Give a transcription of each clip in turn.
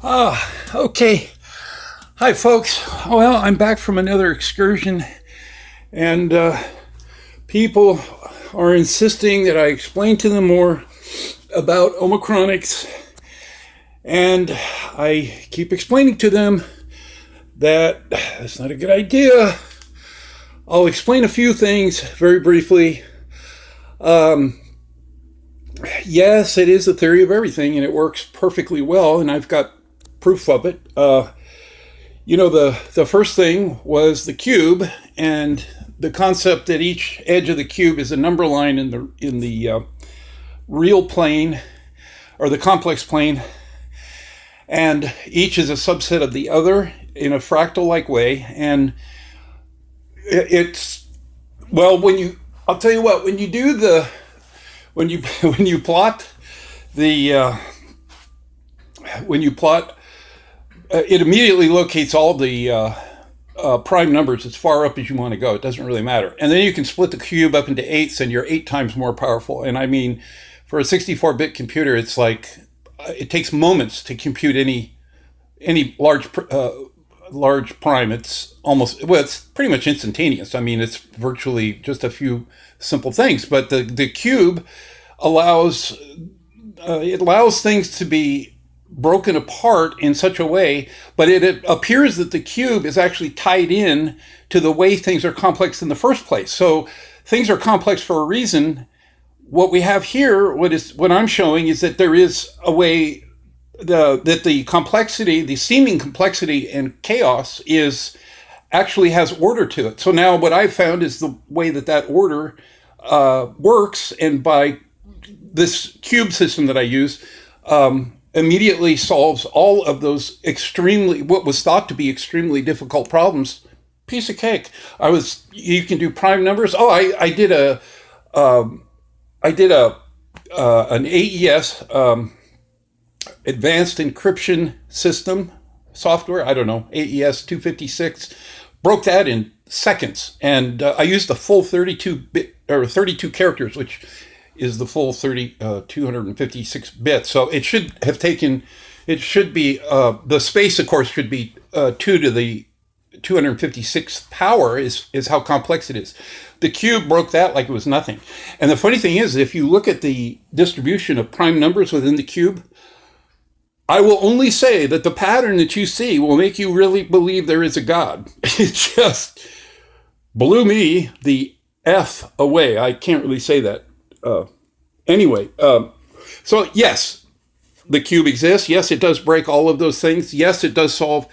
Okay. Hi, folks. Well, I'm back from another excursion, and people are insisting that I explain to them more about Omicronics, and I keep explaining to them that that's not a good idea. I'll explain a few things very briefly. Yes, it is the theory of everything, and it works perfectly well, and I've got proof of it. The first thing was the cube, and the concept that each edge of the cube is a number line in the real plane, or the complex plane, and each is a subset of the other in a fractal-like way. And I'll tell you what, when you plot it immediately locates all the prime numbers as far up as you want to go. It doesn't really matter. And then you can split the cube up into eighths, and you're 8 times more powerful. And I mean, for a 64-bit computer, it's like it takes moments to compute any large prime. It's pretty much instantaneous. I mean, it's virtually just a few simple things. But the cube allows things to be broken apart in such a way, but it appears that the cube is actually tied in to the way things are complex in the first place. So things are complex for a reason. What we have here, what I'm showing, is that there is a way that the complexity, the seeming complexity and chaos actually has order to it. So now what I've found is the way that order works, and by this cube system that I use, immediately solves all of those what was thought to be extremely difficult problems. Piece of cake. You can do prime numbers. I did an AES, advanced encryption system software. I don't know, AES 256, broke that in seconds. And I used the full 32 characters, which is the full 256 bits. So it should be, the space, of course, should be 2 to the 256th power is how complex it is. The cube broke that like it was nothing. And the funny thing is, if you look at the distribution of prime numbers within the cube, I will only say that the pattern that you see will make you really believe there is a God. It just blew me the F away. I can't really say that. So yes, the cube exists. Yes, it does break all of those things. Yes, it does solve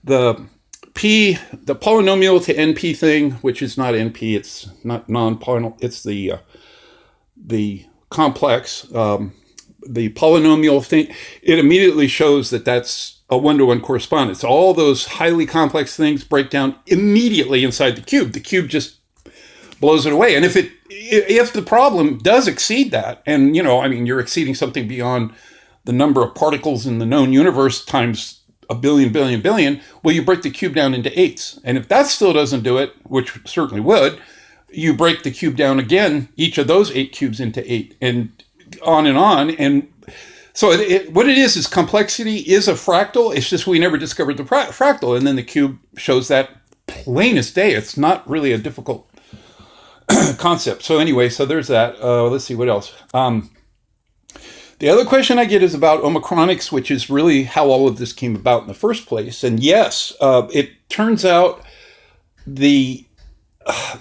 the polynomial to NP thing, which is not NP. It's not non-polynomial. It's the complex, the polynomial thing. It immediately shows that that's a one-to-one correspondence. All those highly complex things break down immediately inside the cube. The cube just blows it away. And if the problem does exceed that, and you're exceeding something beyond the number of particles in the known universe times a billion, well, you break the cube down into eighths. And if that still doesn't do it, which certainly would, you break the cube down again, each of those 8 cubes into 8, and on and on. And so what it is complexity is a fractal. It's just we never discovered the fractal. And then the cube shows that plain as day. It's not really a difficult concept. So anyway, so there's that. Let's see what else. The other question I get is about Omicronics, which is really how all of this came about in the first place. And yes, it turns out the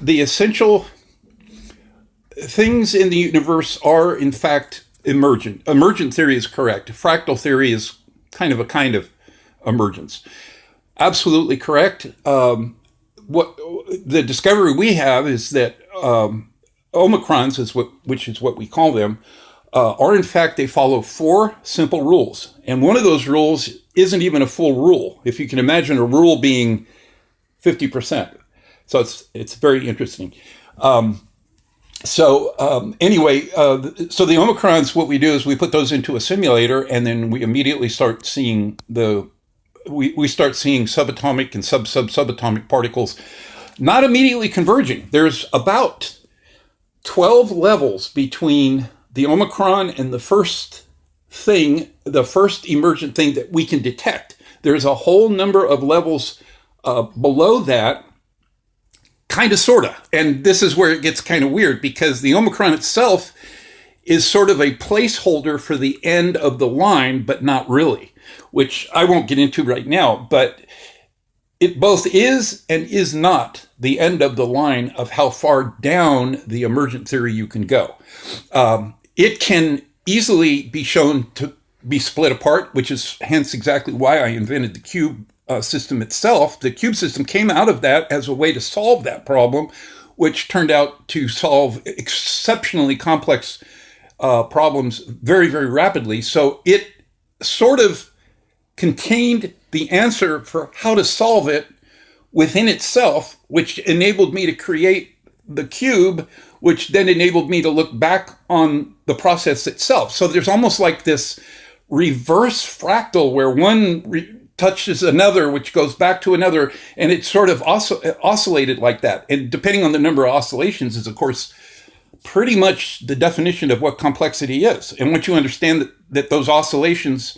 essential things in the universe are in fact emergent. Emergent theory is correct. Fractal theory is kind of emergence. Absolutely correct. What the discovery we have is that Omicrons, which is what we call them, are in fact, they follow 4 simple rules. And one of those rules isn't even a full rule. If you can imagine a rule being 50%. So it's very interesting. So the Omicrons, what we do is we put those into a simulator, and then we immediately start seeing we start seeing subatomic and subatomic particles not immediately converging. There's about 12 levels between the Omicron and the first thing, the first emergent thing that we can detect. There's a whole number of levels below that, kind of, sort of. And this is where it gets kind of weird, because the Omicron itself is sort of a placeholder for the end of the line, but not really, which I won't get into right now. But it both is and is not the end of the line of how far down the emergent theory you can go. It can easily be shown to be split apart, which is hence exactly why I invented the cube system itself. The cube system came out of that as a way to solve that problem, which turned out to solve exceptionally complex problems very, very rapidly. So it sort of contained the answer for how to solve it within itself, which enabled me to create the cube, which then enabled me to look back on the process itself. So there's almost like this reverse fractal where one touches another, which goes back to another, and it sort of oscillated like that. And depending on the number of oscillations is, of course, pretty much the definition of what complexity is. And once you understand that those oscillations,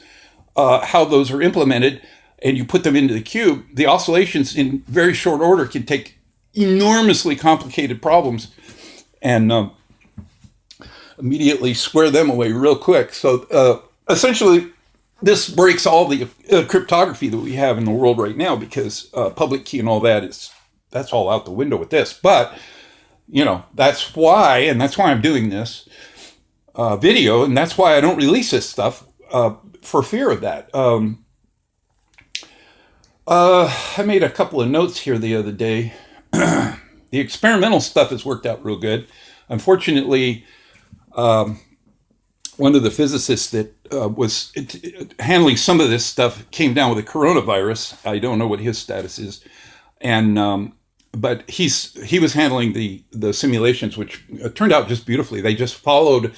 how those are implemented, and you put them into the cube, the oscillations in very short order can take enormously complicated problems and immediately square them away real quick. So essentially, this breaks all the cryptography that we have in the world right now, because public key and all that's all out the window with this. But that's why I'm doing this video, and that's why I don't release this stuff for fear of that. I made a couple of notes here the other day. The experimental stuff has worked out real good. Unfortunately, one of the physicists that was handling some of this stuff came down with a coronavirus. I don't know what his status is, and but he was handling the simulations, which turned out just beautifully. They just followed.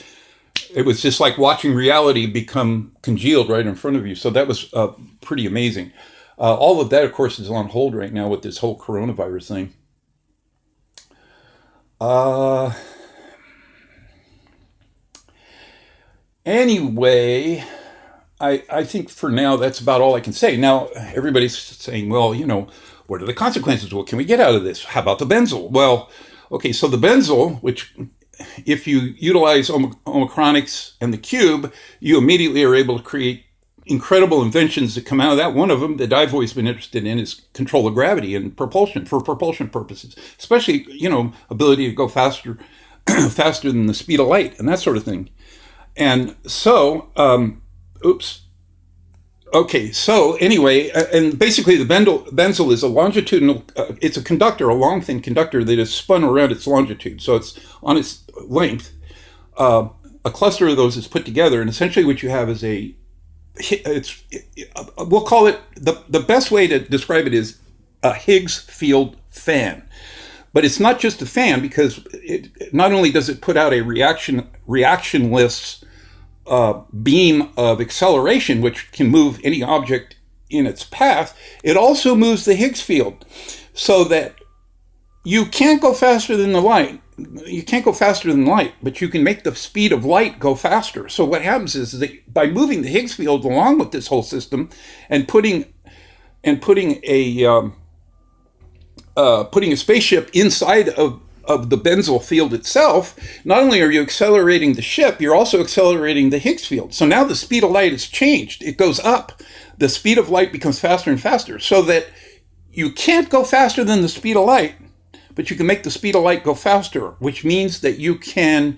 It was just like watching reality become congealed right in front of you. So that was pretty amazing. All of that, of course, is on hold right now with this whole coronavirus thing. Anyway, I think for now that's about all I can say. Now, everybody's saying, well, what are the consequences? What can we get out of this? How about the benzyl? Well, okay, so the benzyl, which if you utilize Omicronics and the cube, you immediately are able to create incredible inventions that come out of that. One of them that I've always been interested in is control of gravity and propulsion, for propulsion purposes, especially, ability to go faster than the speed of light and that sort of thing. And so, so anyway, and basically the benzyl is a longitudinal, it's a conductor, a long thin conductor that is spun around its longitude. So it's on its length. A cluster of those is put together, and essentially what you have is we'll call it, the best way to describe it is a Higgs field fan. But it's not just a fan, because not only does it put out a reactionless beam of acceleration, which can move any object in its path, it also moves the Higgs field, so that you can't go faster than the light. You can't go faster than light, but you can make the speed of light go faster. So what happens is that by moving the Higgs field along with this whole system and putting a spaceship inside of the benzyl field itself, not only are you accelerating the ship, you're also accelerating the Higgs field. So now the speed of light has changed. It goes up. The speed of light becomes faster and faster, so that you can't go faster than the speed of light, but you can make the speed of light go faster, which means that you can,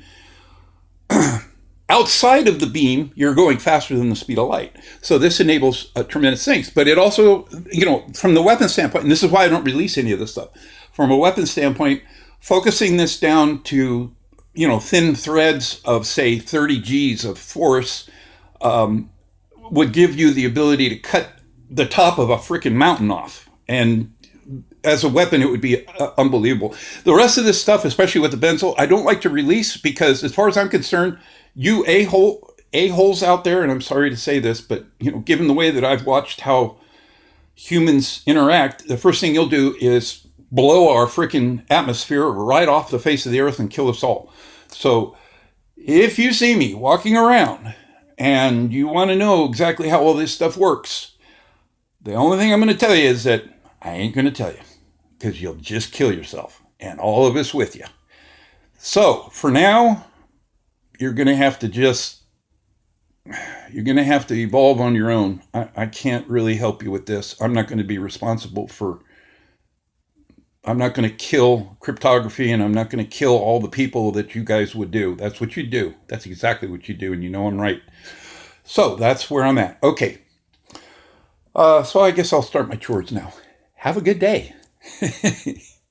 outside of the beam, you're going faster than the speed of light. So this enables tremendous things. But it also, from the weapon standpoint, and this is why I don't release any of this stuff, from a weapon standpoint, focusing this down to, thin threads of, say, 30 Gs of force would give you the ability to cut the top of a freaking mountain off. And as a weapon, it would be unbelievable. The rest of this stuff, especially with the benzyl, I don't like to release, because as far as I'm concerned, you a-holes out there, and I'm sorry to say this, but given the way that I've watched how humans interact, the first thing you'll do is blow our freaking atmosphere right off the face of the earth and kill us all. So if you see me walking around and you want to know exactly how all this stuff works, the only thing I'm going to tell you is that I ain't going to tell you, because you'll just kill yourself, and all of us with you. So for now, you're going to have to evolve on your own. I can't really help you with this. I'm not going to be responsible for, I'm not going to kill cryptography, and I'm not going to kill all the people that you guys would do. That's what you do. That's exactly what you do, and you know I'm right. So that's where I'm at. Okay. So I guess I'll start my chores now. Have a good day.